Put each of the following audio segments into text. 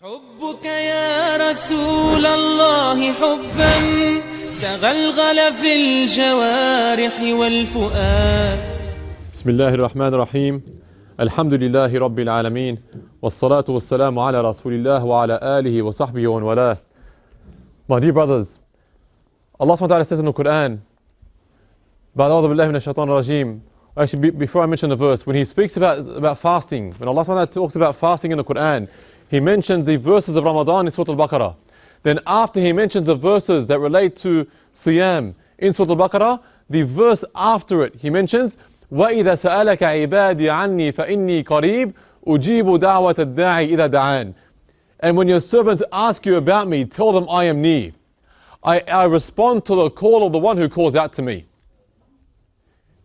حبك يا رسول الله حبا تغلغل في الجوارح والفؤاد. بسم الله الرحمن الرحيم. الحمد لله رب العالمين والصلاة والسلام على رسول الله وعلى آله وصحبه ومن والاه. My dear brothers, Allah subhanahu wa ta'ala says in the Quran, actually before I mention the verse, when He speaks about fasting, when Allah subhanahu wa ta'ala talks about fasting in the Quran, He mentions the verses of Ramadan in Surah Al-Baqarah. Then after He mentions the verses that relate to Siyam in Surah Al-Baqarah, the verse after it, He mentions, وَإِذَا سَأَلَكَ عِبَادِي عَنِّي فَإِنِّي قَرِيبٌ أُجِيبُ دَعْوَةَ الدَّاعِ إِذَا دَعَانِ. And when your servants ask you about me, tell them I am near. I respond to the call of the one who calls out to me.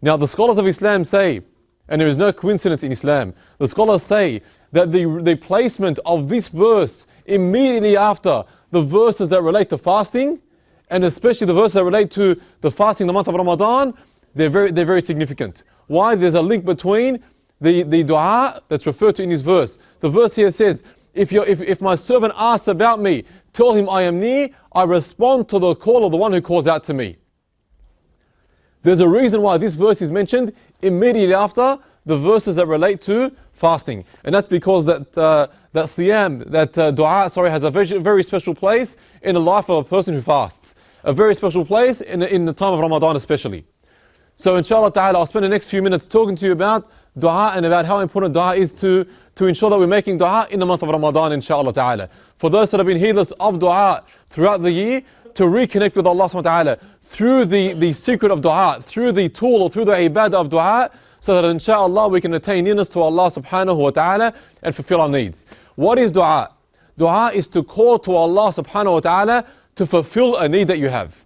Now the scholars of Islam say, and there is no coincidence in Islam, the scholars say that the placement of this verse immediately after the verses that relate to fasting, and especially the verses that relate to the fasting in the month of Ramadan, they're very significant. Why? There's a link between the dua that's referred to in this verse. The verse here says, if my servant asks about me, tell him I am near, I respond to the call of the one who calls out to me. There's a reason why this verse is mentioned immediately after the verses that relate to fasting. And that's because that siyam, dua, has a very special place in the life of a person who fasts. A very special place in the time of Ramadan especially. So inshallah ta'ala, I'll spend the next few minutes talking to you about dua and about how important dua is to ensure that we're making dua in the month of Ramadan, inshallah ta'ala. For those that have been heedless of dua throughout the year, to reconnect with Allah subhanahu wa ta'ala through the secret of dua, through the tool or through the ibadah of dua, so that inshallah we can attain nearness to Allah subhanahu wa ta'ala and fulfill our needs. What is dua? Dua is to call to Allah subhanahu wa ta'ala to fulfill a need that you have.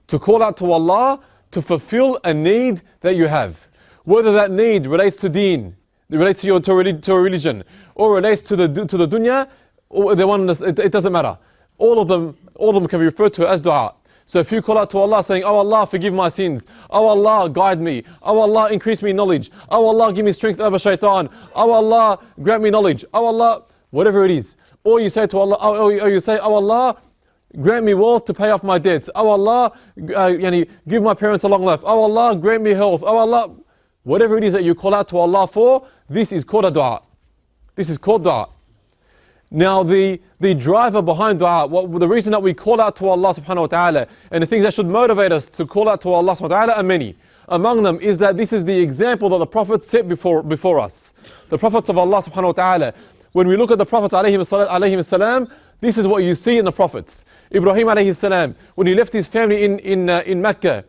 To call out to Allah to fulfill a need that you have. Whether that need relates to deen, relates to a religion, or relates to the dunya, or it doesn't matter. All of them can be referred to as dua. So if you call out to Allah saying, oh Allah, forgive my sins. Oh Allah, guide me. Oh Allah, increase me knowledge. Oh Allah, give me strength over shaitan. Oh Allah, grant me knowledge. Oh Allah, whatever it is. Or you say to Allah, or you say, oh Allah, grant me wealth to pay off my debts. Oh Allah, give my parents a long life. Oh Allah, grant me health. Oh Allah, whatever it is that you call out to Allah for, this is called a dua. This is called dua. Now the driver behind dua, the reason that we call out to Allah subhanahu wa ta'ala, and the things that should motivate us to call out to Allah subhanahu wa ta'ala are many. Among them is that this is the example that the Prophets set before us. The Prophets of Allah subhanahu wa ta'ala. When we look at the Prophets alayhim salam, this is what you see in the Prophets. Ibrahim alayhi salam, when he left his family in Mecca,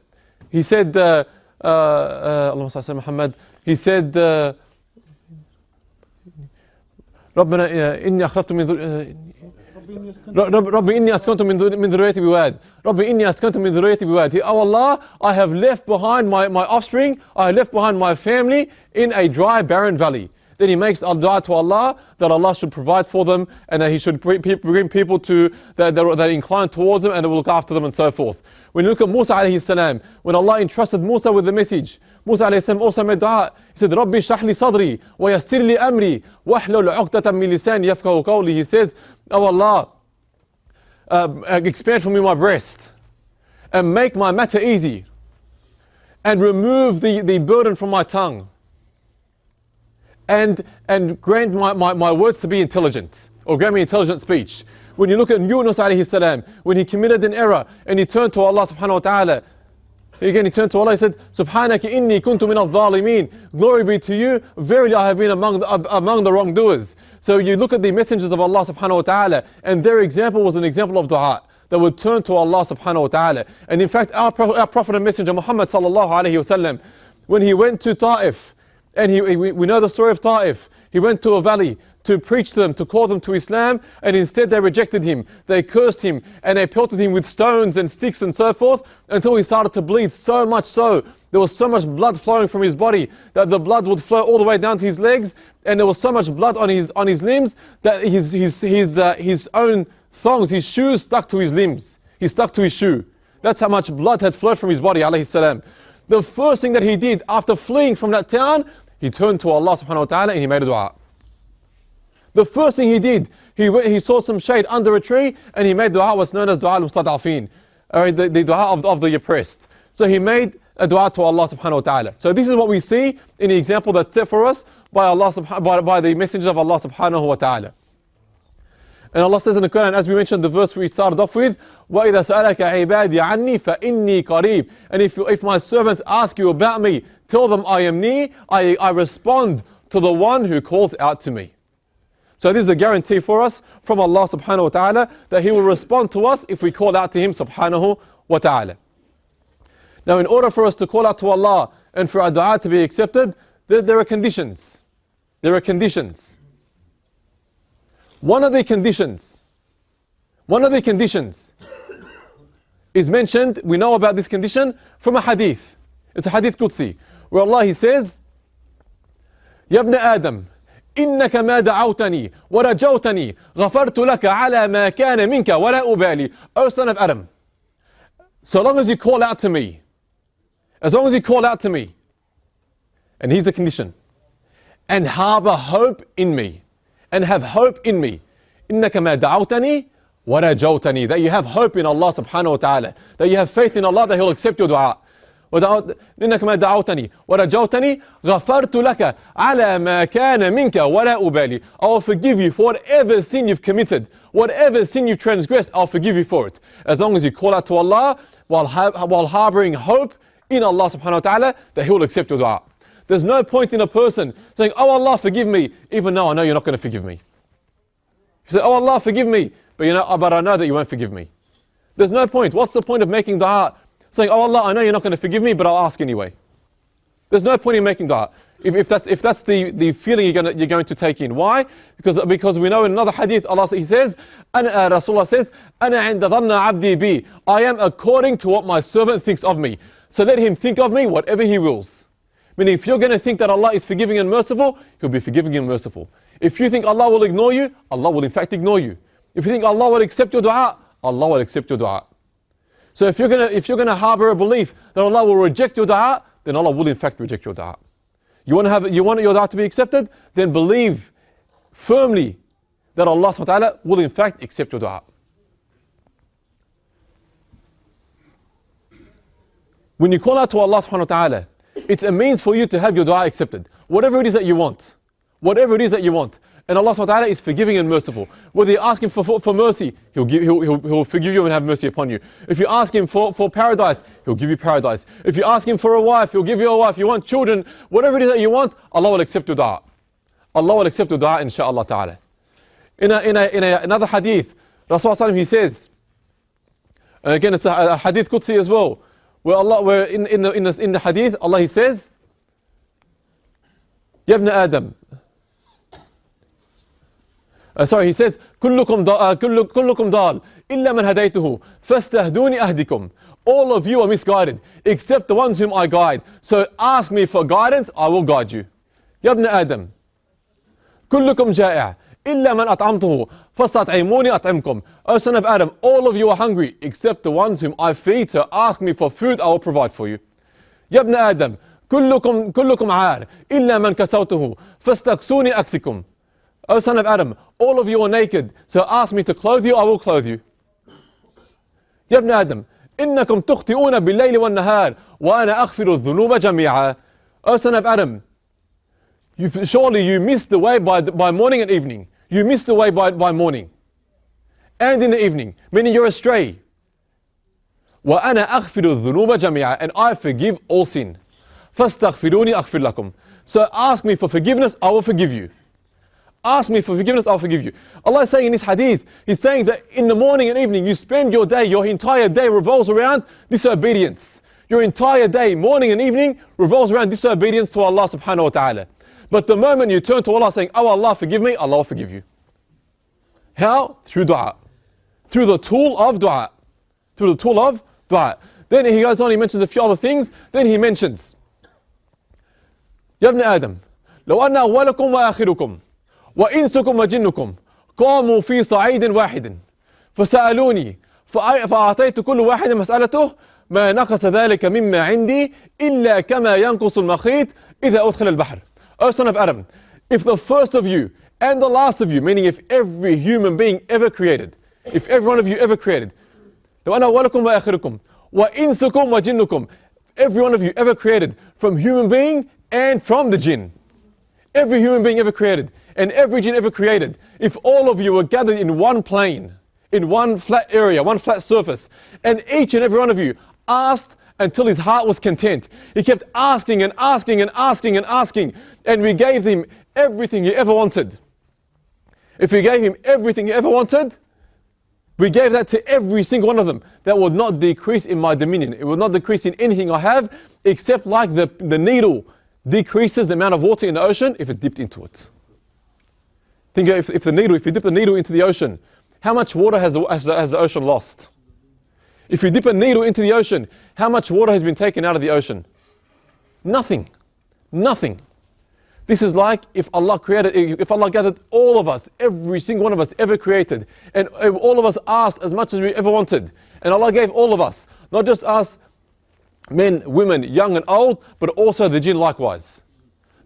he said, Allahumma salli ala Muhammad, he said, ربنا إني أخرجت من ربي إني أسكنت من ذريتي بواد ربي إني أسكنت من ذريتي بواد. Oh Allah, I have left behind my offspring, I have left behind my family in a dry, barren valley. Then he makes a dua to Allah that Allah should provide for them and that He should bring people to that incline towards them and that will look after them and so forth. When you look at Musa alayhi salam, when Allah entrusted Musa with the message, Musa alayhi salam also made dua. He said, Rabbi shrah li sadri wa yassir li amri wahlul 'uqdatan min lisani yafqahu qawli. He says, oh Allah, expand for me my breast and make my matter easy and remove the burden from my tongue. And grant my words to be intelligent, or grant me intelligent speech. When you look at Yunus alayhi salam, when he committed an error and he turned to Allah subhanahu wa ta'ala, again he turned to Allah, he said, Subhanaka inni kuntu min al-dhalimeen. Glory be to you, verily I have been among the wrongdoers. So you look at the messengers of Allah subhanahu wa ta'ala, and their example was an example of dua, that would turn to Allah subhanahu wa ta'ala. And in fact, our Prophet and Messenger Muhammad sallallahu alayhi wa sallam, when he went to Ta'if, and we know the story of Ta'if. He went to a valley to preach to them, to call them to Islam, and instead they rejected him. They cursed him, and they pelted him with stones and sticks and so forth, until he started to bleed so much so. There was so much blood flowing from his body, that the blood would flow all the way down to his legs, and there was so much blood on his limbs, that his own thongs, his shoes stuck to his limbs. He stuck to his shoe. That's how much blood had flowed from his body, alayhi salam. The first thing that he did after fleeing from that town, he turned to Allah subhanahu wa ta'ala and he made a dua. The first thing he did, He saw some shade under a tree and he made dua what's known as dua al-mustad'afin, or the dua of the oppressed. So he made a dua to Allah subhanahu wa ta'ala. So this is what we see in the example that's set for us by Allah by the messenger of Allah subhanahu wa ta'ala. And Allah says in the Quran, as we mentioned the verse we started off with, وَإِذَا سَأَلَكَ عِبَادِي عَنِّي فَإِنِّي قَرِيبٌ. And if my servants ask you about me, tell them I am near, I respond to the one who calls out to me. So this is a guarantee for us from Allah subhanahu wa ta'ala that He will respond to us if we call out to Him subhanahu wa ta'ala. Now in order for us to call out to Allah and for our dua to be accepted, there are conditions. There are conditions. One of the conditions is mentioned, we know about this condition from a hadith. It's a hadith Qudsi, where Allah He says, يَا ابْنَ آدَمَ إِنَّكَ مَا دَعَوْتَنِي وَرَجَوْتَنِي غَفَرْتُ لَكَ عَلَى مَا كَانَ مِنْكَ وَلَا أُبَالِي. O son of Adam, so long as you call out to me, as long as you call out to me, and here's the condition, and harbor hope in me, and have hope in me, إِنَّكَ مَا دَعَوْتَنِي وَرَجَوْتَنِي, that you have hope in Allah subhanahu wa ta'ala, that you have faith in Allah that He'll accept your dua. إِنَّكَ مَا دَعَوْتَنِي وَرَجَوْتَنِي غَفَرْتُ لَكَ عَلَى مَا كَانَ مِنْكَ وَلَا أُبَالِي. I will forgive you for whatever sin you've committed, whatever sin you've transgressed, I'll forgive you for it. As long as you call out to Allah while harboring hope in Allah subhanahu wa ta'ala that He will accept your dua. There's no point in a person saying, oh Allah forgive me, even though I know you're not going to forgive me. You say, oh Allah forgive me, but I know that you won't forgive me. There's no point. What's the point of making dua? Saying, oh Allah, I know you're not going to forgive me, but I'll ask anyway. There's no point in making dua. If that's the feeling you're going to take in. Why? Because we know in another hadith, He says, Rasulullah says, أَنَا عِنْدَ ظَنَّ عَبْدِي بِي. I am according to what my servant thinks of me. So let him think of me whatever he wills. Meaning, if you're going to think that Allah is forgiving and merciful, He'll be forgiving and merciful. If you think Allah will ignore you, Allah will in fact ignore you. If you think Allah will accept your dua, Allah will accept your dua. So if you're going to harbor a belief that Allah will reject your dua, then Allah will in fact reject your dua. You want your dua to be accepted? Then believe firmly that Allah subhanahu wa ta'ala will in fact accept your dua. When you call out to Allah subhanahu wa ta'ala, it's a means for you to have your dua accepted. Whatever it is that you want. Whatever it is that you want. And Allah subhanahu wa ta'ala is forgiving and merciful. Whether you ask Him for mercy, He'll forgive you and have mercy upon you. If you ask Him for paradise, He'll give you paradise. If you ask Him for a wife, He'll give you a wife. You want children, whatever it is that you want, Allah will accept your dua. Allah will accept your dua insha'Allah ta'ala. In another hadith, Rasulullah He says, and again it's a hadith Qudsi as well, where in the hadith, Allah He says, يَا ابْنَ آدَمَ. He says, كلكم ضال إلا من هديته فاستهدوني أهدكم. All of you are misguided except the ones whom I guide. So ask me for guidance, I will guide you. يا ابن آدم كلكم جائع إلا من أطعمته فاستطعموني أطعمكم. O son of Adam, all of you are hungry except the ones whom I feed. So ask me for food, I will provide for you. يا ابن آدم كلكم عار إلا من كسوته فاستكسوني أكسكم. O son of Adam, all of you are naked, so ask me to clothe you, I will clothe you. يا ابن آدم إنكم تخطئون بالليل والنهار وأنا أغفر الذنوب جميعا. O son of Adam, surely you miss the way by morning and evening. You miss the way by morning and in the evening, meaning you're astray. وأنا أغفر الذنوب جميعا, and I forgive all sin. فاستغفروني أغفر لكم. So ask me for forgiveness, I will forgive you. Ask me for forgiveness, I'll forgive you. Allah is saying in this hadith, He's saying that in the morning and evening, you spend your day, your entire day revolves around disobedience. Your entire day, morning and evening, revolves around disobedience to Allah subhanahu wa ta'ala. But the moment you turn to Allah saying, oh Allah forgive me, Allah will forgive you. How? Through dua. Through the tool of dua. Through the tool of dua. Then he goes on, he mentions a few other things. Then he mentions, يا ابن آدم لو أن أولكم وآخركم وإنسكم وجنكم قاموا في صعيد واحد فسألوني فأعطيت كل واحد مسألته ما نقص ذلك مما عندي إلا كما ينقص المخيط إذا أدخل البحر. O son of Adam, if the first of you and the last of you, meaning if every human being ever created, if every one of you ever created, every one of you ever created, from human being and from the jinn. Every human being ever created and every jinn ever created, if all of you were gathered in one plane, in one flat area, one flat surface, and each and every one of you asked until his heart was content. He kept asking and asking and asking and asking, and we gave him everything he ever wanted. If we gave him everything he ever wanted, we gave that to every single one of them. That would not decrease in my dominion. It would not decrease in anything I have, except like the needle decreases the amount of water in the ocean if it's dipped into it. Think if you dip a needle into the ocean, how much water has the ocean lost? If you dip a needle into the ocean, how much water has been taken out of the ocean? Nothing. Nothing. This is like if Allah gathered all of us, every single one of us ever created, and all of us asked as much as we ever wanted, and Allah gave all of us, not just us, men, women, young and old, but also the jinn likewise.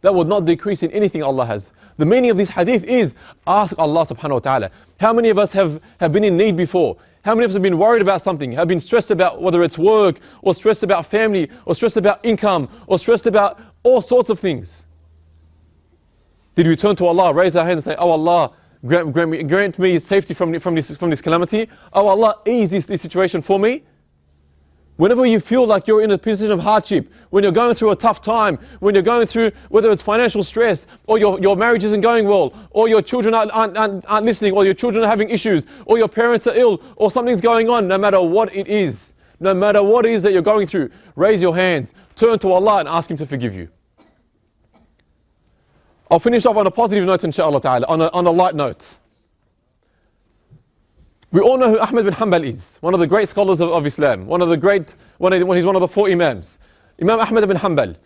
That would not decrease in anything Allah has. The meaning of this hadith is, ask Allah subhanahu wa ta'ala. How many of us have been in need before? How many of us have been worried about something, have been stressed about whether it's work, or stressed about family, or stressed about income, or stressed about all sorts of things? Did we turn to Allah, raise our hands and say, oh Allah, grant me safety from this calamity? Oh Allah, ease this situation for me? Whenever you feel like you're in a position of hardship, when you're going through a tough time, when you're going through, whether it's financial stress, or your marriage isn't going well, or your children aren't listening, or your children are having issues, or your parents are ill, or something's going on, no matter what it is that you're going through, raise your hands, turn to Allah and ask Him to forgive you. I'll finish off on a positive note, inshallah ta'ala, on a light note. We all know who Ahmad bin Hanbal is, one of the great scholars of Islam, he's one of the 4 Imams. Imam Ahmad bin Hanbal.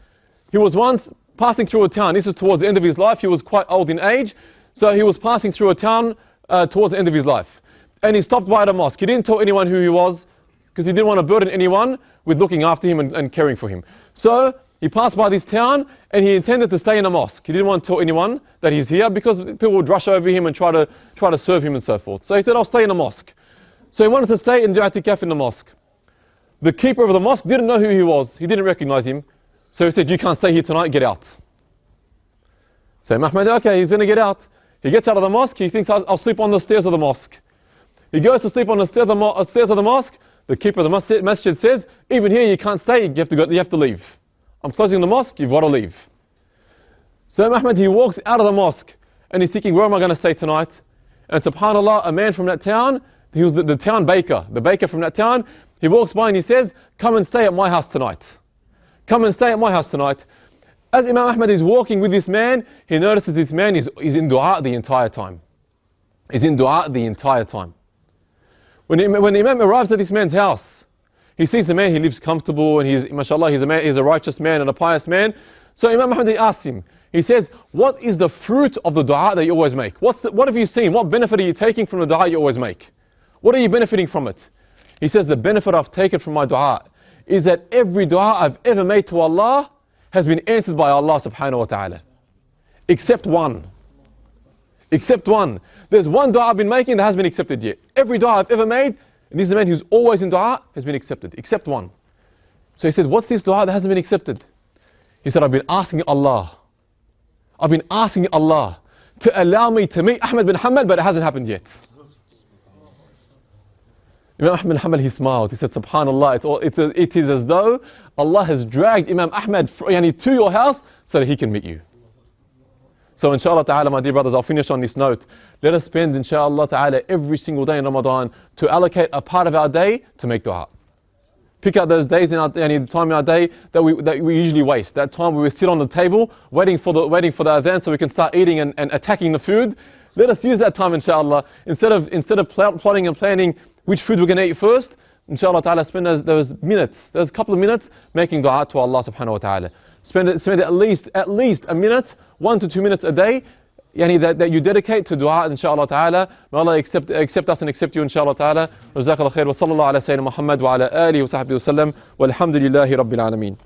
He was once passing through a town. This is towards the end of his life. He was quite old in age, so he was passing through a town towards the end of his life. And he stopped by the mosque. He didn't tell anyone who he was, because he didn't want to burden anyone with looking after him and caring for him. So he passed by this town and he intended to stay in a mosque. He didn't want to tell anyone that he's here because people would rush over him and try to serve him and so forth. So he said, I'll stay in a mosque. So he wanted to stay and do i'tikaf in the mosque. The keeper of the mosque didn't know who he was. He didn't recognize him. So he said, you can't stay here tonight, get out. So Ahmad, okay, he's going to get out. He gets out of the mosque, he thinks, I'll sleep on the stairs of the mosque. He goes to sleep on the stairs of the mosque. The keeper of the masjid says, even here you can't stay, you have to leave. I'm closing the mosque, you've got to leave. So Ahmad, he walks out of the mosque and he's thinking, where am I going to stay tonight? And subhanAllah, a man from that town, he was the town baker, the baker from that town, he walks by and he says, come and stay at my house tonight. Come and stay at my house tonight. As Imam Ahmad is walking with this man, he notices this man is in dua the entire time. He's in dua the entire time. When the Imam arrives at this man's house, he sees the man, he lives comfortable, and he's a righteous man and a pious man. So Imam Ahmad asks him, he says, what is the fruit of the dua that you always make? What have you seen? What benefit are you taking from the dua you always make? What are you benefiting from it? He says, the benefit I've taken from my dua is that every dua I've ever made to Allah has been answered by Allah subhanahu wa ta'ala. Except one. Except one. There's one dua I've been making that hasn't been accepted yet. Every dua I've ever made, and this is a man who's always in dua, has been accepted, except one. So he said, what's this dua that hasn't been accepted? He said, I've been asking Allah to allow me to meet Ahmad bin Hanbal, but it hasn't happened yet. Imam Ahmad bin Hanbal, he smiled. He said, subhanAllah, it is as though Allah has dragged Imam Ahmad to your house so that he can meet you. So inshallah ta'ala, my dear brothers, I'll finish on this note. Let us spend inshallah ta'ala every single day in Ramadan to allocate a part of our day to make dua. Pick out those days in our time in our day that we usually waste. That time where we sit on the table waiting for the adhan so we can start eating and attacking the food. Let us use that time inshallah. Instead of plotting and planning which food we're going to eat first, inshallah ta'ala, spend those couple of minutes making dua to Allah subhanahu wa ta'ala. Spend at least a minute, 1 to 2 minutes a day, that you dedicate to dua, inshallah ta'ala. May Allah accept us and accept you, inshallah ta'ala. Jazakallah khair wa sallallahu ala sayyidina Muhammad wa ala alihi wa sahbihi wa sallam. Walhamdulillahi rabbil alameen.